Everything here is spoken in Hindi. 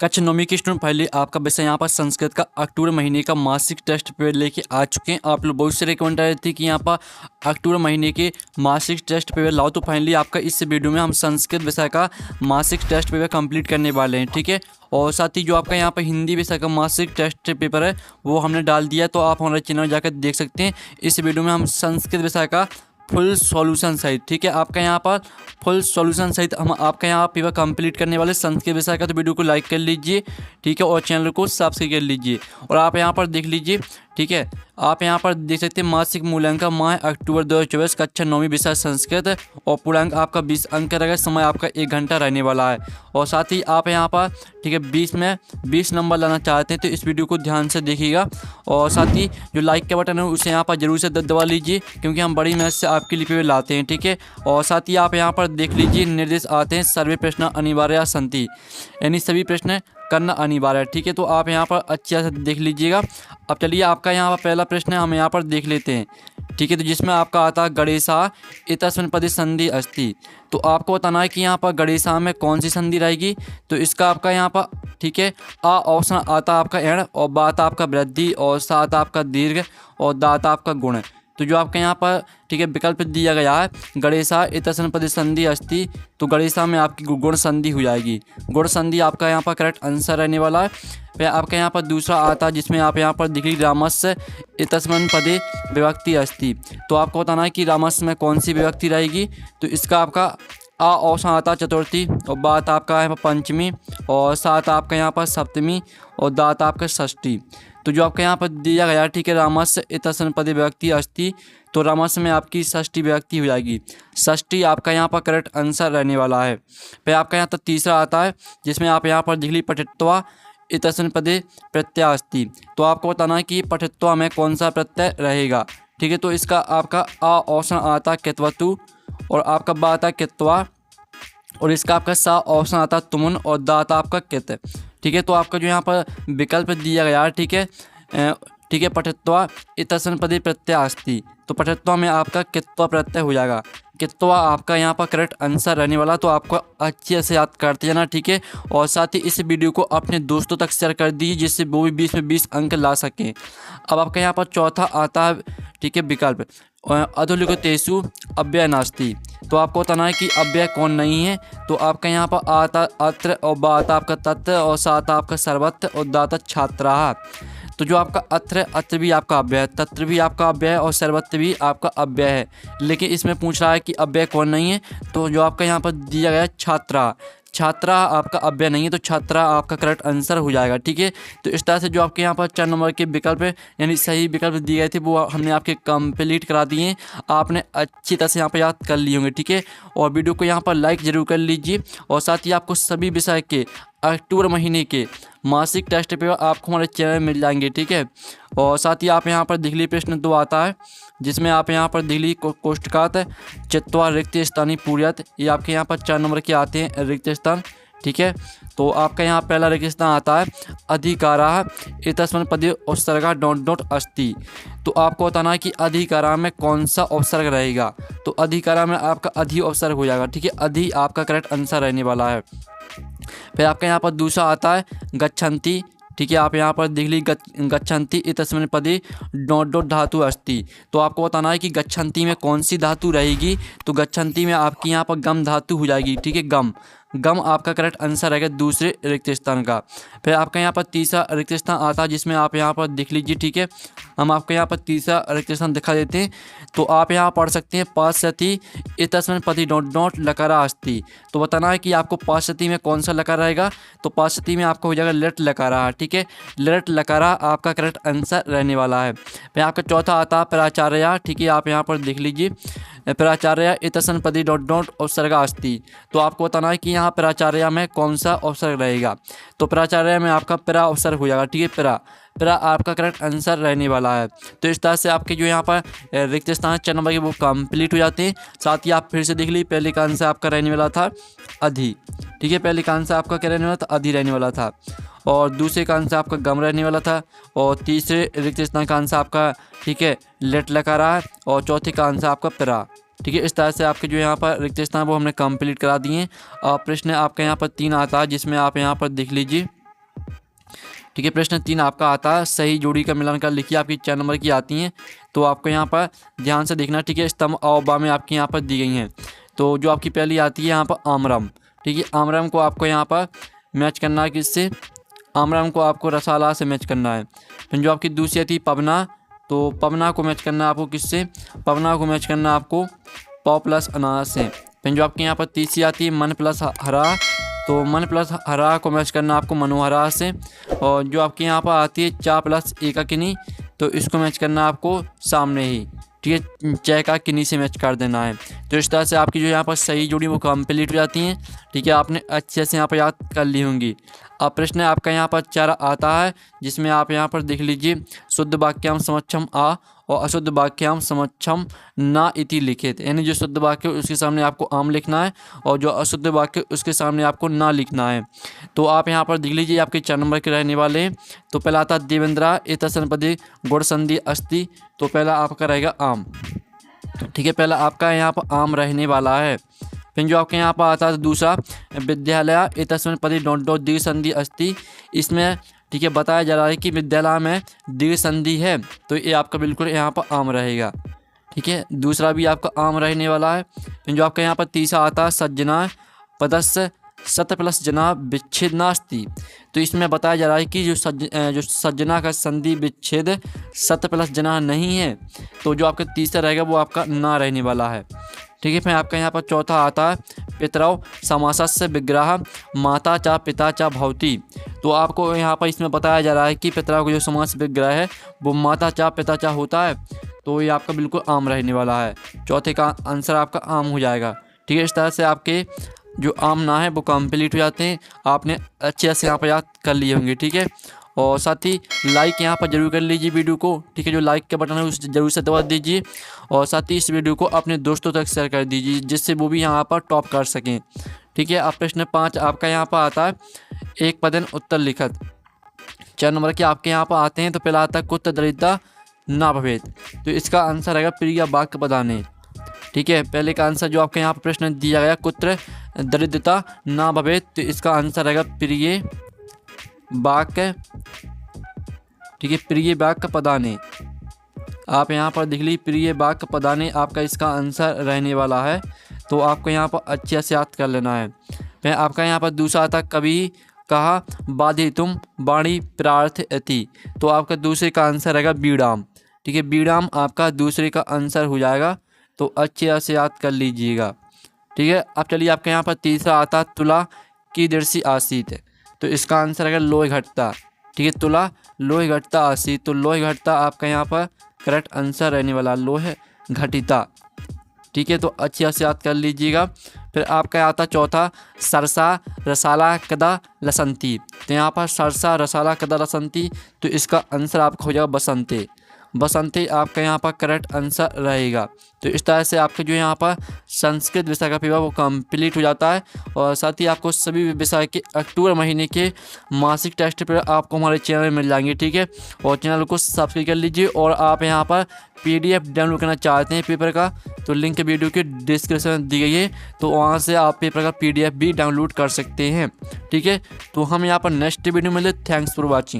कक्षा 9वीं के स्टूडेंट पहले आपका विषय यहाँ पर संस्कृत का अक्टूबर महीने का मासिक टेस्ट पेपर लेके आ चुके हैं। आप लोग बहुत से रिकमेंड रहे थे कि यहाँ पर अक्टूबर महीने के मासिक टेस्ट पेपर लाओ, तो फाइनली आपका इस वीडियो में हम संस्कृत विषय का मासिक टेस्ट पेपर कंप्लीट करने वाले हैं, ठीक है। और साथ ही जो आपका यहाँ पर हिंदी विषय का मासिक टेस्ट पेपर है वो हमने डाल दिया है, तो आप हमारे चैनल में जाकर देख सकते हैं। इस वीडियो में हम संस्कृत विषय का फुल सॉल्यूशन सहित, ठीक है, आपका यहाँ पर फुल सॉल्यूशन सहित हम आपका यहाँ पेपर कंप्लीट करने वाले संस्कृत विषय का। तो वीडियो को लाइक कर लीजिए, ठीक है, और चैनल को सब्सक्राइब कर लीजिए। और आप यहाँ पर देख लीजिए, ठीक है, आप यहाँ पर देख सकते हैं मासिक मूल्यांकन माह अक्टूबर 2024 कक्षा 9वीं विषय संस्कृत, और पूर्णांक आपका 20 अंक रहेगा। समय आपका 1 घंटा रहने वाला है। और साथ ही आप यहाँ पर, ठीक है, 20 में 20 नंबर लाना चाहते हैं तो इस वीडियो को ध्यान से देखिएगा। और साथ ही जो लाइक का बटन है उसे यहाँ पर जरूर से दबा लीजिए, क्योंकि हम बड़ी मेहनत से आपके लिए पेपर लाते हैं, ठीक है। और साथ ही आप यहाँ पर देख लीजिए निर्देश आते हैं सर्वे प्रश्न अनिवार्य संति, यानी सभी प्रश्न करना अनिवार्य है, ठीक है। तो आप यहाँ पर अच्छे से देख लीजिएगा। अब चलिए आपका यहाँ पर पहला प्रश्न हम यहाँ पर देख लेते हैं, ठीक है। तो जिसमें आपका आता है गणेशा इतस्मिन् पदे संधि अस्ति। तो आपको बताना है कि यहाँ पर गणेशा में कौन सी संधि रहेगी। तो इसका आपका यहाँ पर, ठीक है, आ ऑप्शन आता आपका एण, और बात आपका वृद्धि, और सात आपका दीर्घ, और दात आपका गुण। तो जो आपका यहाँ पर, ठीक है, विकल्प दिया गया है गणेशा इतस्मिन् पदे संधि अस्ति, तो गणेशा में आपकी गुण संधि हो जाएगी। गुण संधि आपका यहाँ पर करेक्ट आंसर रहने वाला है। फिर आपका यहाँ पर दूसरा आता है जिसमें आप यहाँ पर दिखी रामस्य इतस्मिन् पदे विभक्ति अस्ति। तो आपको बताना है कि रामस्य में कौन सी विभक्ति रहेगी। तो इसका आपका आ ऑप्शन आता है चतुर्थी, और बात आपका है पंचमी, और सात आपका यहाँ पर सप्तमी, और दात आपका षष्ठी। तो जो आपका यहाँ पर दिया गया है, ठीक है, रामस्य इतस्मिन् पदे विभक्ति अस्ति, तो रामस्य में आपकी षष्ठी विभक्ति हो जाएगी। षष्ठी आपका यहाँ पर करेक्ट आंसर रहने वाला है। फिर आपका यहाँ पर तीसरा आता है जिसमें आप यहाँ पर दिख ली पठित्वा इतस्मिन् पदे प्रत्यय अस्ति। तो आपको बताना है कि पठित्वा में कौन सा प्रत्यय रहेगा, ठीक है। तो इसका आपका आ ऑप्शन आता है कित्वतु, और आपका बा आता है कित्वा, और इसका आपका सा ऑप्शन आता है तुमुन, और दाता आपका कित, ठीक है। तो आपका जो यहाँ पर विकल्प दिया गया है, ठीक है, ठीक है, पठित्वा इतस्मिन् पदे प्रत्यय अस्ति, तो पठित्वा में आपका कित्वा प्रत्यय हो जाएगा। कित्वा आपका यहाँ पर करेक्ट आंसर रहने वाला। तो आपको अच्छे से याद करते जाना, ठीक है। और साथ ही इस वीडियो को अपने दोस्तों तक शेयर कर दीजिए जिससे वो भी 20 में 20 अंक ला सकें। अब आपका यहाँ पर चौथा आता है, ठीक है, विकल्प अधोलिखितेषु अव्यय नास्ति। तो आपको बताना है कि अव्यय कौन नहीं है। तो आपका यहाँ पर आता अत्र, और बात आपका तत्र, और सात आपका सर्वत्र, और दाता छात्राः। तो जो आपका अत्र भी आपका अव्यय है, तत्र भी आपका अव्यय है, और सर्वत्र भी आपका अव्यय है। लेकिन इसमें पूछ रहा है कि अव्यय कौन नहीं है। तो जो आपका यहाँ पर दिया गया है छात्रा, छात्रा आपका अव्यय नहीं है, तो छात्रा आपका करेक्ट आंसर हो जाएगा, ठीक है। तो इस तरह से जो आपके यहाँ पर 4 नंबर के विकल्प यानी सही विकल्प दिए गए थे वो हमने आपके कंप्लीट करा दिए हैं। आपने अच्छी तरह से यहाँ पर याद कर लिए होंगे, ठीक है। और वीडियो को यहाँ पर लाइक ज़रूर कर लीजिए। और साथ ही आपको सभी विषय के अक्टूबर महीने के मासिक टेस्ट पेपर आपको हमारे चैनल में मिल जाएंगे, ठीक है। और साथ ही आप यहाँ पर दिखली प्रश्न 2 आता है जिसमें आप यहाँ पर दिखली कोष्ठकात चित्वा रिक्त स्थानी पूर्यत, ये आपके यहाँ पर 4 नंबर के आते हैं रिक्त स्थान, ठीक है। तो आपका यहाँ पहला रिक्त स्थान आता है अधिकारा इतस्मिन् पदे उपसर्गा डॉट अस्ति। तो आपको बताना है कि अधिकारा में कौन सा उपसर्ग रहेगा। तो अधिकारा में आपका अधि उपसर्ग हो जाएगा, ठीक है। अधि आपका करेक्ट आंसर रहने वाला है। फिर आपका यहाँ पर दूसरा आता है गच्छन्ति, ठीक है। आप यहाँ पर देख ली गच्छन्ति इतस्मिन् पदे डॉट धातु अस्ति। तो आपको बताना है कि गच्छन्ति में कौन सी धातु रहेगी। तो गच्छन्ति में आपकी यहाँ पर गम धातु हो जाएगी, ठीक है। गम आपका करेक्ट आंसर रहेगा दूसरे रिक्त स्थान का। फिर आपका यहाँ पर तीसरा रिक्त स्थान आता है जिसमें आप यहाँ पर देख लीजिए, ठीक है। हम आपको यहाँ पर तीसरा रिक्त स्थान दिखा देते हैं। तो आप यहाँ पढ़ सकते हैं पाश्यति इतस्मिन् पदे डॉट लकारा अस्ति। तो बताना है कि आपको पाश्यति में कौन सा लकार रहेगा। तो पाश्यति में आपका हो जाएगा लट लकारा, ठीक है। लट लकारा आपका करेक्ट आंसर रहने वाला है। फिर आपका चौथा आता है प्राचार्य, ठीक है। आप यहाँ पर देख लीजिए प्राचार्य इतस्मिन् पदे डॉट उपसर्गा अस्ति। तो आपको बताना है कि यहाँ प्राचार्य में कौन सा उपसर्ग रहेगा। तो प्राचार्य में आपका प्रा उपसर्ग हो जाएगा, ठीक है। प्रा आपका करेक्ट आंसर रहने वाला है। तो इस तरह से आपके जो यहाँ पर रिक्त स्थान 4 नंबर के वो कंप्लीट हो जाते हैं। साथ ही आप फिर से देख ली पहले का आंसर आपका रहने वाला था अधि, ठीक है। पहले का आंसर आपका क्या रहने वाला था, अधि रहने वाला था। और दूसरे का आंसर आपका गम रहने वाला था। और तीसरे रिक्त स्थान का आंसर आपका, ठीक है, लेट लकारा है। और चौथे का आंसर आपका प्रा, ठीक है। इस तरह से आपके जो यहाँ पर रिक्त स्थान वो हमने कंप्लीट करा दिए हैं। प्रश्न आपका यहाँ पर 3 आता है जिसमें आप यहाँ पर देख लीजिए, ठीक है। प्रश्न 3 आपका आता है सही जोड़ी का मिलान कर लिखिए, आपकी 4 नंबर की आती हैं। तो आपको यहाँ पर ध्यान से देखना, ठीक है। स्तंभ और बा में आपकी यहाँ पर दी गई हैं। तो जो आपकी पहली आती है यहाँ पर आमरम, ठीक है। आमरम को आपको यहाँ पर मैच करना है किससे? आमरम को आपको रसाला से मैच करना है। फिर जो आपकी दूसरी आती है पवना, तो पवना को मैच करना है आपको किससे? पवना को मैच करना है आपको पौ प्लस अनाज से। फिर जो आपके यहाँ पर तीसरी आती है मन प्लस हरा, तो मन प्लस हरा को मैच करना आपको मनोहरा से। और जो आपके यहाँ पर आती है चा प्लस एकाकिनी, तो इसको मैच करना आपको सामने ही, ठीक है। चय का किन्नी से मैच कर देना है। तो इस तरह से आपकी जो यहाँ पर सही जोड़ी वो कंप्लीट हो जाती हैं, ठीक है। आपने अच्छे से यहाँ पर याद कर ली होंगी। अब प्रश्न आपका यहाँ पर 4 आता है, जिसमें आप यहाँ पर देख लीजिए शुद्ध वाक्याम समक्षम आ और अशुद्ध वाक्याम समक्षम ना इति लिखित, यानी जो शुद्ध वाक्य उसके सामने आपको आम लिखना है और जो अशुद्ध वाक्य उसके सामने आपको ना लिखना है। तो आप यहाँ पर देख लीजिए आपके 4 नंबर के रहने वाले हैं। तो पहला आता देवेंद्रा एतसनपदे गुण संधि अस्ति, तो पहला आपका रहेगा आम, ठीक है। पहला आपका यहाँ पर आम रहने वाला है। फिर जो आपके यहाँ पर आता है दूसरा विद्यालय एतस्मिन् पदे डॉट डॉट दीर्घ संधि अस्ति, इसमें ठीक है बताया जा रहा है कि विद्यालय में दीर्घ संधि है, तो ये आपका बिल्कुल यहाँ पर आम रहेगा, ठीक है। दूसरा भी आपका आम रहने वाला है। फिर जो आपका यहाँ पर तीसरा आता है सज्जना पदस्य सत प्लस जना विच्छेद नास्ति, तो इसमें बताया जा रहा है कि जो सज्जना का संधि विच्छेद सत प्लस जना नहीं है, तो जो आपका तीसरा रहेगा वो आपका ना रहने वाला है, ठीक है। फिर आपका यहाँ पर चौथा आता है पितरौ समासस्य विग्रह माता चा पिता चा भवती, तो आपको यहाँ पर इसमें बताया जा रहा है कि पितरौ का जो समास विग्रह है वो माता चा पिता चा होता है, तो ये आपका बिल्कुल आम रहने वाला है। चौथे का आंसर आपका आम हो जाएगा, ठीक है। इस तरह से आपके जो आम ना है वो कंप्लीट हो जाते हैं। आपने अच्छे से यहाँ पर याद कर लिए होंगे, ठीक है। और साथ ही लाइक यहाँ पर जरूर कर लीजिए वीडियो को, ठीक है। जो लाइक का बटन है उसे जरूर से दबा दीजिए और साथ ही इस वीडियो को अपने दोस्तों तक शेयर कर दीजिए, जिससे वो भी यहाँ पर टॉप कर सकें, ठीक है। अब प्रश्न 5 आपका यहाँ पर आता है एक पदन उत्तर लिखत, 4 नंबर के आपके यहाँ पर आते हैं। तो पहला आता है कुत दरिद्रता ना भवेत, तो इसका आंसर रहेगा प्रिय वाक्य पदाने, ठीक है। पहले का आंसर जो आपके यहाँ पर प्रश्न दिया गया कुत्र दरिद्रता ना भवेत, तो इसका आंसर रहेगा प्रिय वाक्य, ठीक है। प्रिय वाक्य पदाने, आप यहाँ पर देख लीजिए प्रिय वाक्य पदाने आपका इसका आंसर रहने वाला है। तो आपको यहाँ पर अच्छे से याद कर लेना है। फिर आपका यहाँ पर दूसरा आता कभी कहा बाधि तुम वाणी प्रार्थ अति, तो आपका दूसरे का आंसर रहेगा बीड़ाम, ठीक है। बीड़ाम आपका दूसरे का आंसर हो जाएगा, तो अच्छे से याद कर लीजिएगा, ठीक है। अब चलिए आपके यहाँ पर तीसरा आता तुला की दृष्टि आसीत, तो इसका आंसर रहेगा लोह घटता, ठीक है। तुला लोह घटता आसीत, तो लोह घटता आपका यहाँ पर करेक्ट आंसर रहने वाला लोह घटिता, ठीक है। तो अच्छे से याद कर लीजिएगा। फिर आपका आता चौथा सरसा रसाला कदा लसंती, तो यहाँ पर सरसा रसाला कदा लसंती, तो इसका आंसर आपका हो जाएगा बसंते, बसंते आपका यहाँ पर करेक्ट आंसर रहेगा। तो इस तरह से आपके जो यहाँ पर संस्कृत विषय का पेपर वो कंप्लीट हो जाता है। और साथ ही आपको सभी विषय के अक्टूबर महीने के मासिक टेस्ट पेपर आपको हमारे चैनल में मिल जाएंगे, ठीक है। और चैनल को सब्सक्राइब कर लीजिए। और आप यहाँ पर PDF डाउनलोड करना चाहते हैं पेपर का, तो लिंक वीडियो के डिस्क्रिप्शन में दी गई है, तो वहाँ से आप पेपर का PDF भी डाउनलोड कर सकते हैं, ठीक है। तो हम यहाँ पर नेक्स्ट वीडियो में मिले। Thanks for watching.